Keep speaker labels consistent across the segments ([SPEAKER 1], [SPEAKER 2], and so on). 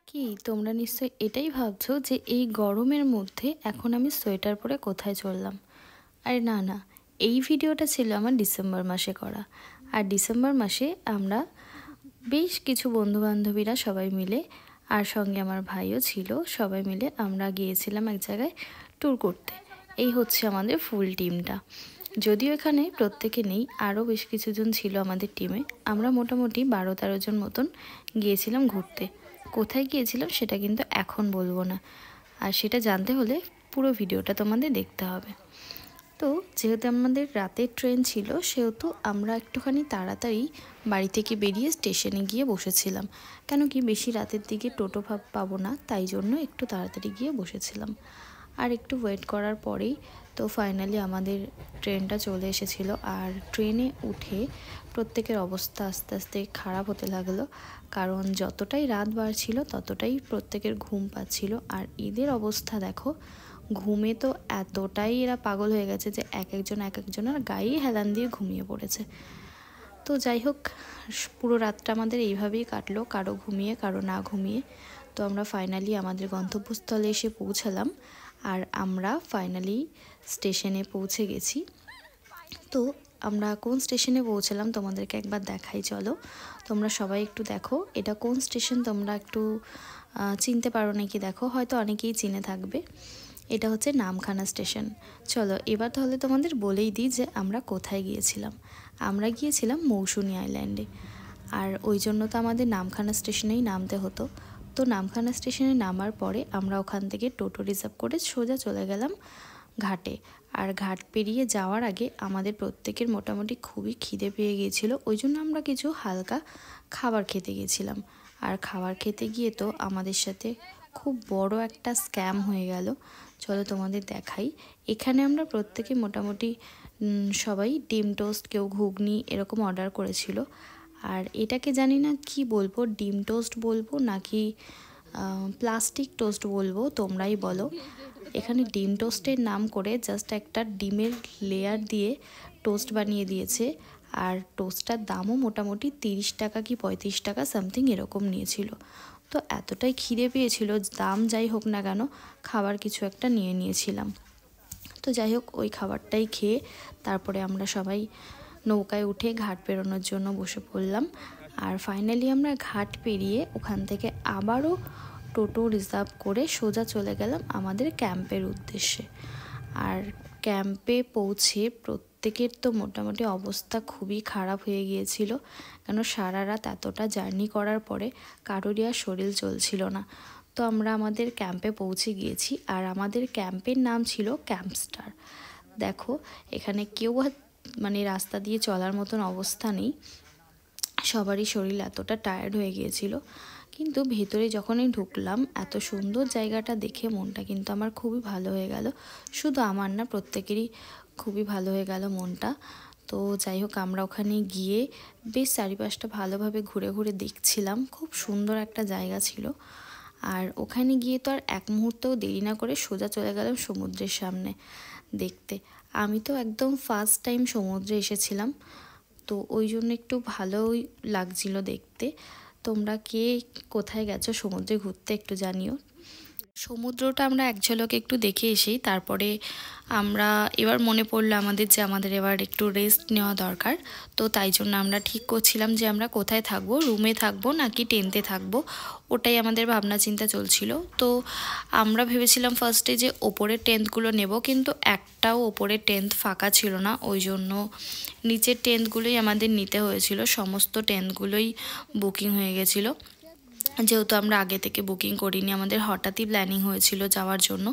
[SPEAKER 1] কি তোমরা নিশ্চয়ই এটাই ভাবছো যে এই গরমের মধ্যে এখন আমি সোয়েটার পরে কোথায় চললাম। আরে না না, এই ভিডিওটা ছিল আমার ডিসেম্বর মাসে করা। আর ডিসেম্বর মাসে আমরা বেশ কিছু বন্ধুবান্ধবীরা সবাই মিলে, আর সঙ্গে আমার ভাইও ছিল, সবাই মিলে আমরা গিয়েছিলাম এক জায়গায় ট্যুর করতে। এই হচ্ছে আমাদের ফুল টিমটা। যদিও এখানে প্রত্যেকে নেই, আরও বেশ কিছুজন ছিল আমাদের টিমে। আমরা মোটামুটি 12-13 জন মতন গিয়েছিলাম ঘুরতে। কোথায় গিয়েছিলাম সেটা কিন্তু এখন বলবো না, আর সেটা জানতে হলে পুরো ভিডিওটা তোমাদের দেখতে হবে। তো যেহেতু আমাদের রাতের ট্রেন ছিল, সেহেতু আমরা একটুখানি তাড়াতাড়ি বাড়ি থেকে বেরিয়ে স্টেশনে গিয়ে বসেছিলাম। কেন কি বেশি রাতের দিকে টোটো পাবো না, তাই জন্য একটু তাড়াতাড়ি গিয়ে বসেছিলাম। আর একটু ওয়েট করার পরেই তো ফাইনালি আমাদের ট্রেনটা চলে এসেছিলো। আর ট্রেনে উঠে প্রত্যেকের অবস্থা আস্তে আস্তে খারাপ হতে লাগলো, কারণ যতটাই রাত বাড়ছিল ততটাই প্রত্যেকের ঘুম পাচ্ছিল। আর এদের অবস্থা দেখো, ঘুমে তো এতটাই এরা পাগল হয়ে গেছে যে এক একজনের গায়ে হেলান দিয়ে ঘুমিয়ে পড়েছে। তো যাই হোক, পুরো রাতটা আমাদের এইভাবেই কাটলো, কারো ঘুমিয়ে কারো না ঘুমিয়ে। তো আমরা ফাইনালি আমাদের গন্তব্যস্থলে এসে পৌঁছালাম। আর আমরা ফাইনালি স্টেশনে পৌঁছে গেছি। তো আমরা কোন স্টেশনে পৌঁছালাম তোমাদেরকে একবার দেখাই, চলো। তোমরা সবাই একটু দেখো এটা কোন স্টেশন, তোমরা একটু চিনতে পারো নাকি দেখো, হয়তো অনেকেই চিনে থাকবে। এটা হচ্ছে নামখানা স্টেশন। চলো এবার তাহলে তোমাদের বলেই দিই যে আমরা কোথায় গিয়েছিলাম। আমরা গিয়েছিলাম মৌসুনি আইল্যান্ডে। আর ওই জন্য তো আমাদের নামখানা স্টেশনেই নামতে হতো। তো নামখানা স্টেশনে নামার পরে আমরা ওখান থেকে টোটো রিজার্ভ করে সোজা চলে গেলাম ঘাটে। আর ঘাট পেরিয়ে যাওয়ার আগে আমাদের প্রত্যেকের মোটামুটি খুবই খিদে পেয়ে গিয়েছিল, ওই জন্য আমরা কিছু হালকা খাবার খেতে গেছিলাম। আর খাবার খেতে গিয়ে তো আমাদের সাথে খুব বড় একটা স্ক্যাম হয়ে গেল। চলো তোমাদের দেখাই। এখানে আমরা প্রত্যেকে মোটামুটি সবাই ডিম টোস্ট, কেউ ঘুগনি এরকম অর্ডার করেছিল। আর এটাকে জানি না কি বলবো, ডিম টোস্ট বলবো নাকি প্লাস্টিক টোস্ট বলবো, তোমরাই বলো। এখানে ডিম টোস্টের নাম করে জাস্ট একটা ডিমের লেয়ার দিয়ে টোস্ট বানিয়ে দিয়েছে। আর টোস্টটার দামও মোটামুটি 30 টাকা কি 35 টাকা সামথিং এরকম নিয়েছিল। তো এতটাই খিদে পেয়েছিল, দাম যাই হোক না কেন খাবার কিছু একটা নিয়ে নিয়েছিলাম। তো যাই হোক, ওই খাবারটাই খেয়ে তারপরে আমরা সবাই নৌকায় উঠে ঘাট পেরোনোর জন্য বসে পড়লাম। আর ফাইনালি আমরা ঘাট পেরিয়ে ওখান থেকে আবারও টোটো রিজার্ভ করে সোজা চলে গেলাম আমাদের ক্যাম্পের উদ্দেশ্যে। আর ক্যাম্পে পৌঁছে প্রত্যেকের তো মোটামুটি অবস্থা খুবই খারাপ হয়ে গিয়েছিল, কেন সারা রাত এতটা জার্নি করার পরে কারোরই আর শরীর চলছিল না। তো আমরা আমাদের ক্যাম্পে পৌঁছে গিয়েছি। আর আমাদের ক্যাম্পের নাম ছিল ক্যাম্পস্টার। দেখো এখানে কেউ মানে রাস্তা দিয়ে চলার মতন অবস্থা নেই, সবারই শরীর এতটা টায়ার্ড হয়ে গিয়েছিল। কিন্তু ভেতরে যখনই ঢুকলাম, এত সুন্দর জায়গাটা দেখে মনটা কিন্তু আমার খুবই ভালো হয়ে গেল। শুধু আমার না, প্রত্যেকেরই খুবই ভালো হয়ে গেল মনটা। তো যাই হোক, আমরা ওখানে গিয়ে বেশ চারিপাশটা ভালোভাবে ঘুরে ঘুরে দেখছিলাম, খুব সুন্দর একটা জায়গা ছিল। আর ওখানে গিয়ে তো আর এক মুহূর্তেও দেরি না করে সোজা চলে গেলাম সমুদ্রের সামনে দেখতে। আমি তো একদম ফার্স্ট টাইম সমুদ্রে এসেছিলাম, তো ওই জন্য একটু ভালোই লাগছিল দেখতে। তোমরা কে কোথায় গেছো সমুদ্রে ঘুরতে একটু জানিও। সমুদ্রটা আমরা এক ঝলকে একটু দেখে এসেই তারপরে আমরা এবার মনে পড়লো আমাদের যে আমাদের এবার একটু রেস্ট নেওয়া দরকার। তো তাই জন্য আমরা ঠিক করছিলাম যে আমরা কোথায় থাকবো, রুমে থাকবো নাকি টেন্টে থাকবো, ওটাই আমাদের ভাবনা চিন্তা চলছিল। তো আমরা ভেবেছিলাম ফার্স্টে যে ওপরের টেন্টগুলো নেব, কিন্তু একটাও ওপরের টেন্ট ফাঁকা ছিল না, ওই জন্য নিচের টেন্টগুলোই আমাদের নিতে হয়েছিল। সমস্ত টেন্টগুলোই বুকিং হয়ে গেছিলো, যেহেতু আমরা আগে থেকে বুকিং করিনি, আমাদের হঠাৎই প্ল্যানিং হয়েছিল যাওয়ার জন্য,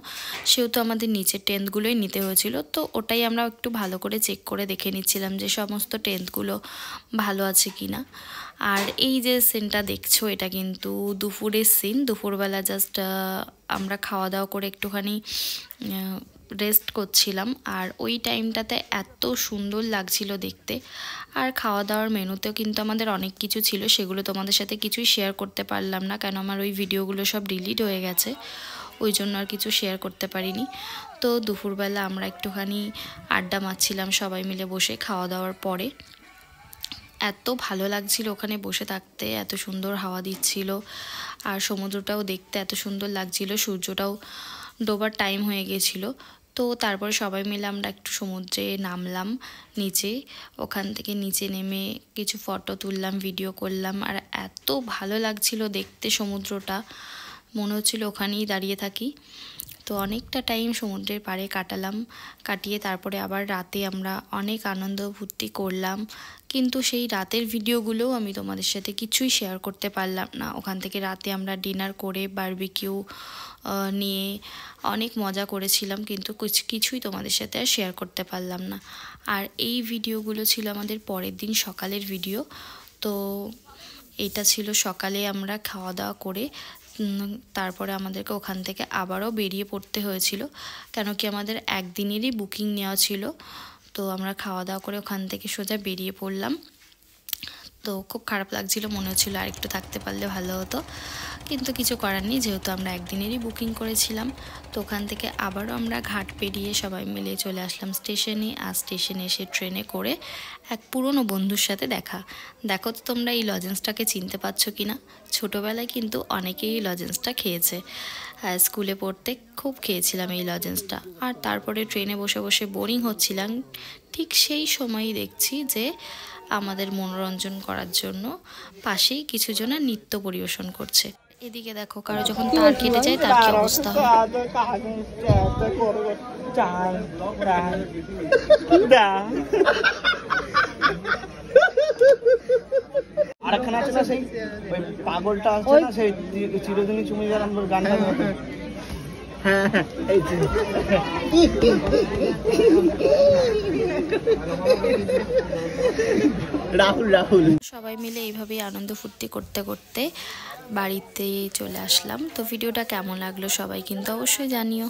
[SPEAKER 1] সেহেতু আমাদের নিচের টেন্টগুলোই নিতে হয়েছিল। তো ওটাই আমরা একটু ভালো করে চেক করে দেখে নিচ্ছিলাম যে সমস্ত টেন্টগুলো ভালো আছে কি না। আর এই যে সিনটা দেখছো, এটা কিন্তু দুপুরের সিন। দুপুরবেলা জাস্ট আমরা খাওয়া দাওয়া করে একটুখানি রেস্ট করছিলাম। আর ওই টাইমটাতে এত সুন্দর লাগছিল দেখতে। আর খাওয়া দাওয়ার মেনুতেও কিন্তু আমাদের অনেক কিছু ছিল, সেগুলো তোমাদের সাথে কিছুই শেয়ার করতে পারলাম না, কেন আমার ওই ভিডিওগুলো সব ডিলিট হয়ে গেছে, ওই জন্য আর কিছু শেয়ার করতে পারিনি। তো দুপুরবেলা আমরা একটুখানি আড্ডা মারছিলাম সবাই মিলে বসে খাওয়া দাওয়ার পরে। এত ভালো লাগছিল ওখানে বসে থাকতে, এত সুন্দর হাওয়া দিচ্ছিল আর সমুদ্রটাও দেখতে এত সুন্দর লাগছিল। সূর্যটাও ডোবার টাইম হয়ে গিয়েছিল। তো তারপরে সবাই মিলে আমরা একটু সমুদ্রে নামলাম নিচে, ওখান থেকে নিচে নেমে কিছু ফটো তুললাম, ভিডিও করলাম। আর এত ভালো লাগছিল দেখতে সমুদ্রটা, মনে হচ্ছিল ওখানেই দাঁড়িয়ে থাকি। তো অনেকটা টাইম সমুদ্রের পাড়ে কাটালাম, কাটিয়ে তারপরে আবার রাতে আমরা অনেক আনন্দ ফুর্তি করলাম। কিন্তু সেই রাতের ভিডিওগুলোও আমি তোমাদের সাথে কিছুই শেয়ার করতে পারলাম না। ওখান থেকে রাতে আমরা ডিনার করে বারবিকিউ নিয়ে অনেক মজা করেছিলাম, কিন্তু কিছুই তোমাদের সাথে আর শেয়ার করতে পারলাম না। আর এই ভিডিওগুলো ছিল আমাদের পরের দিন সকালের ভিডিও। তো এটা ছিল সকালে আমরা খাওয়া দাওয়া করে তারপরে আমাদেরকে ওখান থেকে আবারও বেরিয়ে পড়তে হয়েছিল, কেন কি আমাদের একদিনেরই বুকিং নেওয়া ছিল। তো আমরা খাওয়া দাওয়া করে ওখান থেকে সোজা বেরিয়ে পড়লাম। তো খুব খারাপ লাগছিল, মনে হচ্ছিলো আর একটু থাকতে পারলে ভালো হতো, কিন্তু কিছু করার নেই, যেহেতু আমরা একদিনেরই বুকিং করেছিলাম। তো ওখান থেকে আবারও আমরা ঘাট পেরিয়ে সবাই মিলে চলে আসলাম স্টেশনে। আর স্টেশনে এসে ট্রেনে করে এক পুরনো বন্ধুর সাথে দেখো তো তোমরা এই লজেন্সটাকে চিনতে পারছো কি না। ছোটোবেলায় কিন্তু অনেকেই এই লজেন্সটা খেয়েছে, স্কুলে পড়তে খুব খেয়েছিলাম এই লজেন্সটা। আর তারপরে ট্রেনে বসে বসে বোরিং হচ্ছিলাম, ঠিক সেই সময়ই দেখছি যে আমাদের মনোরঞ্জন করার জন্য পাশেই কিছু জনা নৃত্য পরিবেশন করছে। এদিকে দেখো কারো যখন তার কেটে যায় তার কি অবস্থা হয়।
[SPEAKER 2] আরেকখানা আছে না, সেই ওই পাগলটা আছে না, সেই চিরদিনই তুমি যার আমার গানটা রাহুল রাহুল।
[SPEAKER 1] সবাই মিলে এইভাবেই আনন্দ ফুর্তি করতে করতে বাড়িতে চলে আসলাম। তো ভিডিওটা কেমন লাগলো সবাই কিন্তু অবশ্যই জানিও।